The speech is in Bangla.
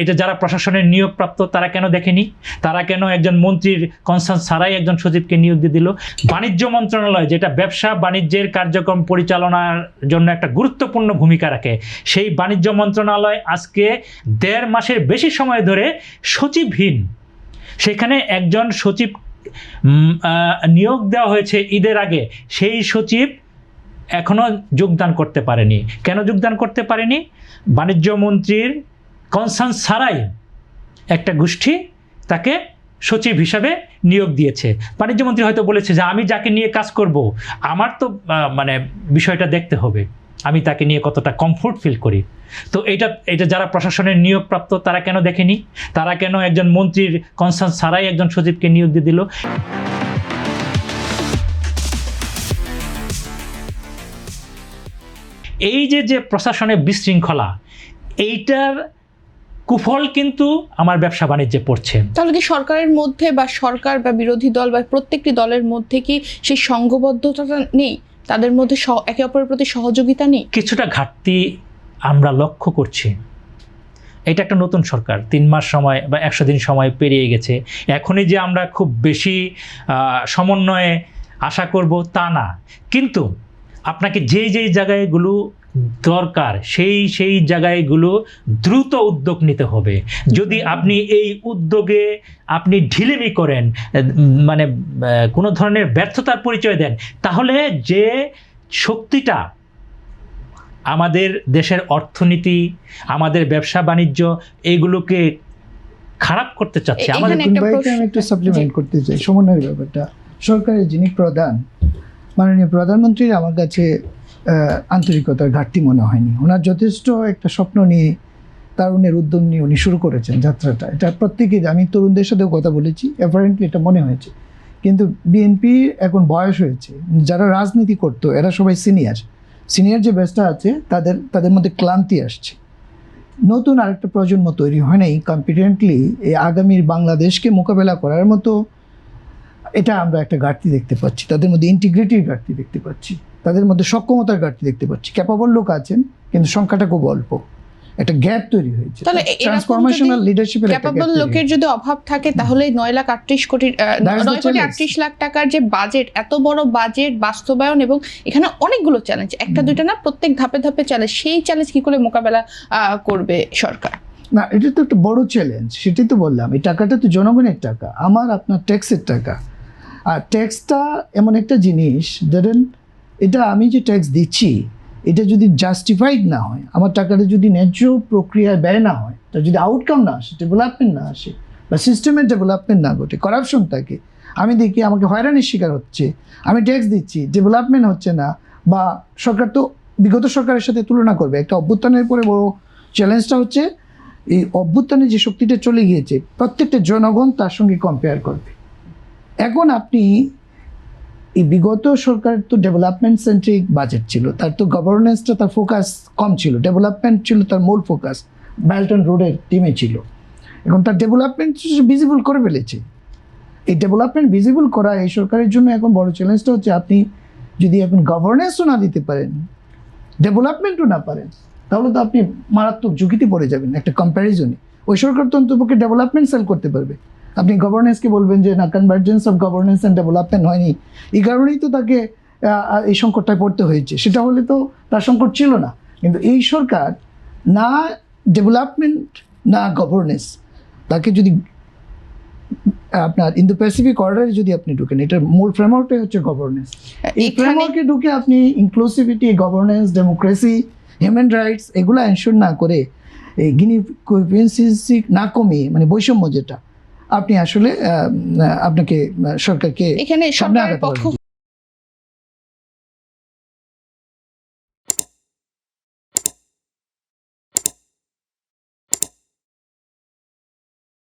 এটা যারা প্রশাসনের নিয়োগপ্রাপ্ত তারা কেন দেখেনি? তারা কেন একজন মন্ত্রীর কনসার্ন ছাড়াই একজন সচিবকে নিয়োগ দিয়ে দিল? বাণিজ্য মন্ত্রণালয় যেটা ব্যবসা বাণিজ্যের কার্যক্রম পরিচালনার জন্য একটা গুরুত্বপূর্ণ ভূমিকা রাখে, সেই বাণিজ্য মন্ত্রণালয় আজকে 1.5 মাসের বেশি সময় ধরে সচিবহীন। সেখানে একজন সচিব নিয়োগ দেওয়া হয়েছে ঈদের আগে, সেই সচিব এখনো যোগদান করতে পারেনি। কেন যোগদান করতে পারেনি? বাণিজ্য মন্ত্রীর কনসার্ন ছাড়াই একটা গোষ্ঠী তাকে সচিব হিসাবে নিয়োগ দিয়েছে। বাণিজ্য মন্ত্রী হয়তো বলেছে যে আমি যাকে নিয়ে কাজ করব আমার তো বিষয়টা দেখতে হবে, আমি তাকে নিয়ে কতটা কমফোর্ট ফিল করি। তো এটা যারা প্রশাসনের নিয়োগপ্রাপ্ত তারা কেন দেখেনি? তারা কেন একজন মন্ত্রীর কনসার্ন ছাড়াই একজন সচিবকে নিয়োগ দিয়ে দিল? এই যে প্রশাসনের বিশৃঙ্খলা, এইটার কুফল কিন্তু আমার ব্যবসা বাণিজ্যে পড়ছে। তাহলে কি সরকারের মধ্যে বা সরকার বা বিরোধী দল বা প্রত্যেকটি দলের মধ্যে কি সেই সংঘবদ্ধতা নেই? তাদের মধ্যে একে অপরের প্রতি সহযোগিতা নেই? কিছুটা ঘাটতি আমরা লক্ষ্য করছি। এটা একটা নতুন সরকার, 3 মাস সময় বা 100 দিন সময় পেরিয়ে গেছে। এখনই যে আমরা খুব বেশি সমন্বয়ে আশা করব তা না, কিন্তু আপনাকে যেই জায়গাগুলো দরকার সেই জায়গাগুলো দ্রুত উদ্যোগ নিতে হবে। যদি আপনি এই উদ্যোগে আপনি ঢিলেমি করেন, মানে কোনো ধরনের ব্যর্থতার পরিচয় দেন, তাহলে যে শক্তিটা আমাদের দেশের অর্থনীতি, আমাদের ব্যবসা বাণিজ্য এইগুলোকে খারাপ করতে চাচ্ছে। আমাদের একটু সাপ্লিমেন্ট করতে চাই সমন্বয়ের ব্যাপারটা। সরকারের যিনি প্রধান, মাননীয় প্রধানমন্ত্রীর আমার কাছে আন্তরিকতার ঘাটতি মনে হয়নি। ওনার যথেষ্ট একটা স্বপ্ন নিয়ে, তারুণের উদ্যোগ নিয়ে উনি শুরু করেছেন যাত্রাটা। এটা প্রত্যেকেই, আমি তরুণদের সাথেও কথা বলেছি, অ্যাপারেন্টলি এটা মনে হয়েছে। কিন্তু বিএনপি এখন বয়স হয়েছে, যারা রাজনীতি করতো এরা সবাই সিনিয়র যে ব্যাচটা আছে তাদের মধ্যে ক্লান্তি আসছে। নতুন আরেকটা প্রজন্ম তৈরি হয় নাই কম্পিটেন্টলি এই আগামীর বাংলাদেশকে মোকাবেলা করার মতো। এটা আমরা একটা ঘাটতি দেখতে পাচ্ছি, তাদের মধ্যে ইন্টিগ্রিটির ঘাটতি দেখতে পাচ্ছি, তাদের মধ্যে সক্ষমতার ঘাটতি দেখতে পাচ্ছি। ক্যাপাবল লোক আছেন কিন্তু সংখ্যাটা খুব অল্প, একটা গ্যাপ তৈরি হয়েছে। ট্রান্সফরমেশনাল লিডারশিপের ক্যাপাবল লোকের যদি অভাব থাকে তাহলে 9,38 লাখ টাকার যে বাজেট, এত বড় বাজেট বাস্তবায়ন, এবং এখানে অনেকগুলো চ্যালেঞ্জ, একটা দুইটা না, প্রত্যেক ধাপে ধাপে চ্যালেঞ্জ, সেই চ্যালেঞ্জ কি করে মোকাবেলা করবে সরকার? না, এটা তো একটা বড় চ্যালেঞ্জ, সেটাই তো বললাম। এই টাকাটা তো জনগণের টাকা, আমার আপনার ট্যাক্সের টাকা। আর ট্যাক্সটা এমন একটা জিনিস, ধরেন এটা আমি যে ট্যাক্স দিচ্ছি এটা যদি জাস্টিফাইড না হয়, আমার টাকাটা যদি ন্যায্য প্রক্রিয়ায় ব্যয় না হয়, তার যদি আউটকাম না আসে, ডেভেলপমেন্ট না আসে, বা সিস্টেমের ডেভেলপমেন্ট না ঘটে, করাপশন থাকে, আমি দেখি আমাকে হয়রানির শিকার হচ্ছে, আমি ট্যাক্স দিচ্ছি, ডেভেলপমেন্ট হচ্ছে না, বা সরকার তো বিগত সরকারের সাথে তুলনা করবে। একটা অভ্যুত্থানের পরে বড় চ্যালেঞ্জটা হচ্ছে এই অভ্যুত্থানে যে শক্তিটা চলে গিয়েছে প্রত্যেকটা জনগণ তার সঙ্গে কম্পেয়ার করবে। এখন আপনি এই বিগত সরকার তো ডেভেলপমেন্ট সেন্ট্রিক বাজেট ছিল, তার তো গভর্নেন্সটা, তার ফোকাস কম ছিল, ডেভেলপমেন্ট ছিল তার মূল ফোকাস, বেল্ট অ্যান্ড রোডের টিমে ছিল। এখন তার ডেভেলপমেন্ট ভিজিবল করে ফেলেছে। এই ডেভেলপমেন্ট ভিজিবল করা এই সরকারের জন্য এখন বড় চ্যালেঞ্জটা হচ্ছে, আপনি যদি এখন গভর্নেন্সও না দিতে পারেন, ডেভেলপমেন্টও না পারেন, তাহলে তো আপনি মারাত্মক ঝুঁকিতে পড়ে যাবেন একটা কম্প্যারিজনে। ওই সরকার তো অন্তপক্ষে ডেভেলপমেন্ট সেল করতে পারবে, আপনি গভর্নেন্সকে বলবেন যে না, convergence of governance and development হয়নি, এই কারণেই তো তাকে এই সংকটটায় পড়তে হয়েছে। সেটা হলে তো তার সংকট ছিল না। কিন্তু এই সরকার না ডেভেলপমেন্ট না গভর্নেন্স, তাকে যদি আপনার ইন্দো প্যাসিফিক অর্ডারে যদি আপনি ঢুকেন, এটার মূল ফ্রেমওয়ার্কটাই হচ্ছে গভর্নেন্স। এই ফ্রেমওয়ার্কে ঢুকে আপনি inclusivity, governance, democracy, human rights এগুলো এনশোর না করে, এই গিনি কোএফিসিয়েন্সি না কমিয়ে, মানে বৈষম্য যেটা, আপনি আসলে আপনাকে সরকারকে এখানে সরকারের পক্ষ